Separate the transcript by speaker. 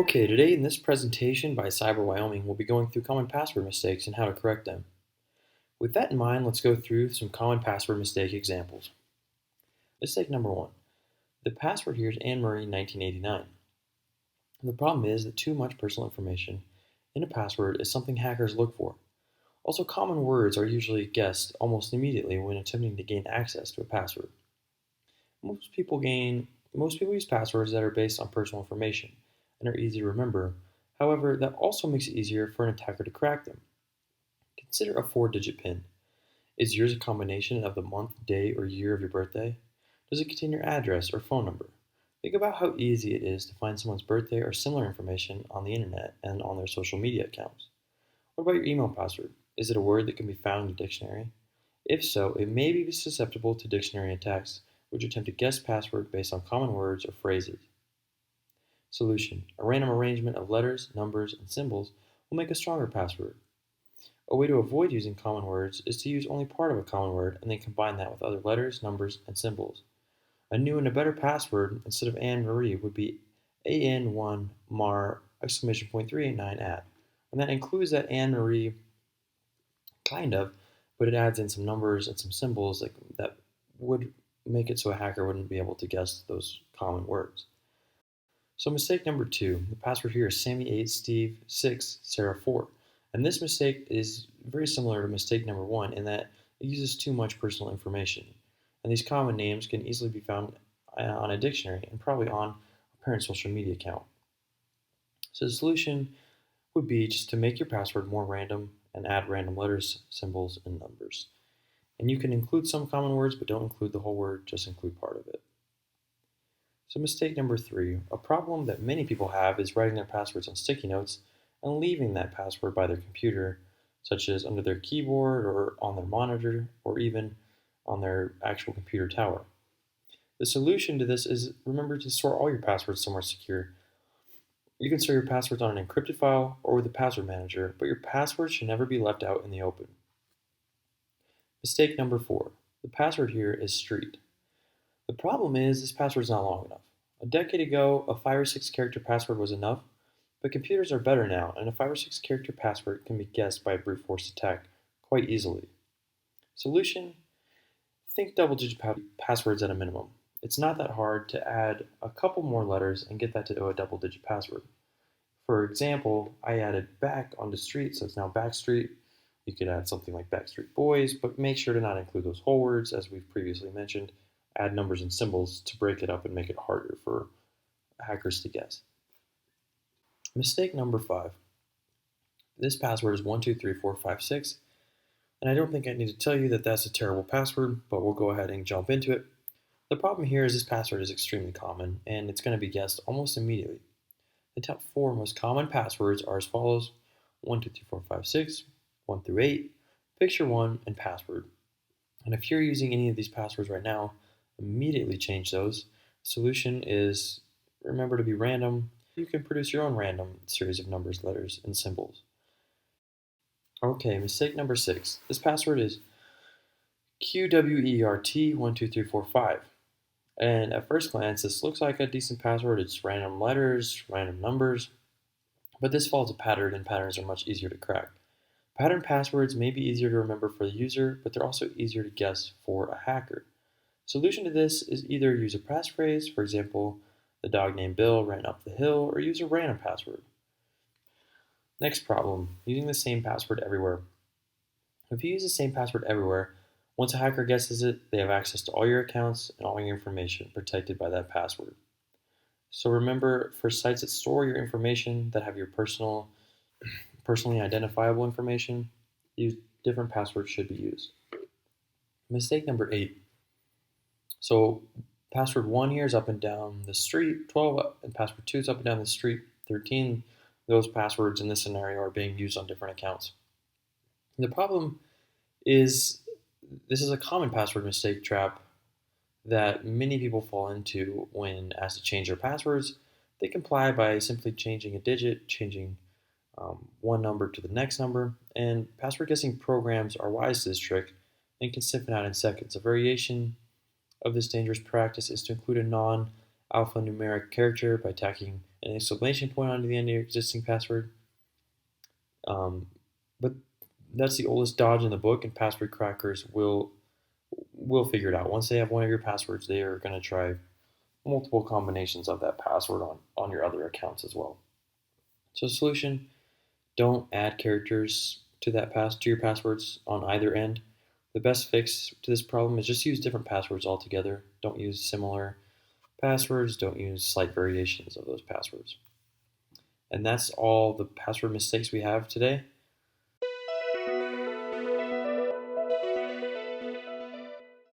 Speaker 1: Okay, today in this presentation by Cyber Wyoming, we'll be going through common password mistakes and how to correct them. With that in mind, let's go through some common password mistake examples. Mistake number one. The password here is Anne-Marie 1989. The problem is that too much personal information in a password is something hackers look for. Also, common words are usually guessed almost immediately when attempting to gain access to a password. Most people use passwords that are based on personal information and are easy to remember. However, that also makes it easier for an attacker to crack them. Consider a 4-digit PIN. Is yours a combination of the month, day, or year of your birthday? Does it contain your address or phone number? Think about how easy it is to find someone's birthday or similar information on the internet and on their social media accounts. What about your email password? Is it a word that can be found in a dictionary? If so, it may be susceptible to dictionary attacks, which attempt to guess password based on common words or phrases. Solution: a random arrangement of letters, numbers, and symbols will make a stronger password. A way to avoid using common words is to use only part of a common word and then combine that with other letters, numbers, and symbols. A new and a better password instead of Anne Marie would be AN1MAR 389 at. And that includes that Anne Marie kind of, but it adds in some numbers and some symbols that would make it so a hacker wouldn't be able to guess those common words. So mistake number two, the password here is Sammy8 Steve 6 Sarah 4. And this mistake is very similar to mistake number one in that it uses too much personal information. And these common names can easily be found on a dictionary and probably on a parent's social media account. So the solution would be just to make your password more random and add random letters, symbols, and numbers. And you can include some common words, but don't include the whole word, just include part of it. So mistake number three, a problem that many people have is writing their passwords on sticky notes and leaving that password by their computer, such as under their keyboard or on their monitor or even on their actual computer tower. The solution to this is remember to store all your passwords somewhere secure. You can store your passwords on an encrypted file or with a password manager, but your passwords should never be left out in the open. Mistake number four, the password here is street. The problem is this password is not long enough. A decade ago, a 5 or 6 character password was enough, but computers are better now, and a 5 or 6 character password can be guessed by a brute force attack quite easily. Solution: think double digit passwords at a minimum. It's not that hard to add a couple more letters and get that to a double digit password. For example, I added back onto street, so it's now Backstreet. You could add something like Backstreet Boys, but make sure to not include those whole words, as we've previously mentioned. Add numbers and symbols to break it up and make it harder for hackers to guess. Mistake number five. This password is 123456, and I don't think I need to tell you that that's a terrible password, but we'll go ahead and jump into it. The problem here is this password is extremely common, and it's going to be guessed almost immediately. The top 4 most common passwords are as follows: 123456, 1 through 8, picture 1, and password. And if you're using any of these passwords right now, immediately change those. Solution is remember to be random. You can produce your own random series of numbers, letters, and symbols. Okay, mistake number 6. This password is QWERT12345. And at first glance, this looks like a decent password. It's random letters, random numbers, but this follows a pattern, and patterns are much easier to crack. Pattern passwords may be easier to remember for the user, but they're also easier to guess for a hacker. Solution to this is either use a passphrase, for example, the dog named Bill ran up the hill, or use a random password. Next problem, using the same password everywhere. If you use the same password everywhere, once a hacker guesses it, they have access to all your accounts and all your information protected by that password. So remember, for sites that store your information, that have your personally identifiable information, different passwords should be used. Mistake number 8. So password 1 here is up and down the street, 12 up, and password 2 is up and down the street, 13. Those passwords in this scenario are being used on different accounts. And the problem is this is a common password mistake trap that many people fall into when asked to change their passwords. They comply by simply changing a digit, changing one number to the next number, and password guessing programs are wise to this trick and can sniff it out in seconds. A variation of this dangerous practice is to include a non-alphanumeric character by tacking an exclamation point onto the end of your existing password. But that's the oldest dodge in the book, and password crackers will figure it out. Once they have one of your passwords, they are going to try multiple combinations of that password on your other accounts as well. So solution, don't add characters to your passwords on either end. The best fix to this problem is just use different passwords altogether. Don't use similar passwords, don't use slight variations of those passwords. And that's all the password mistakes we have today.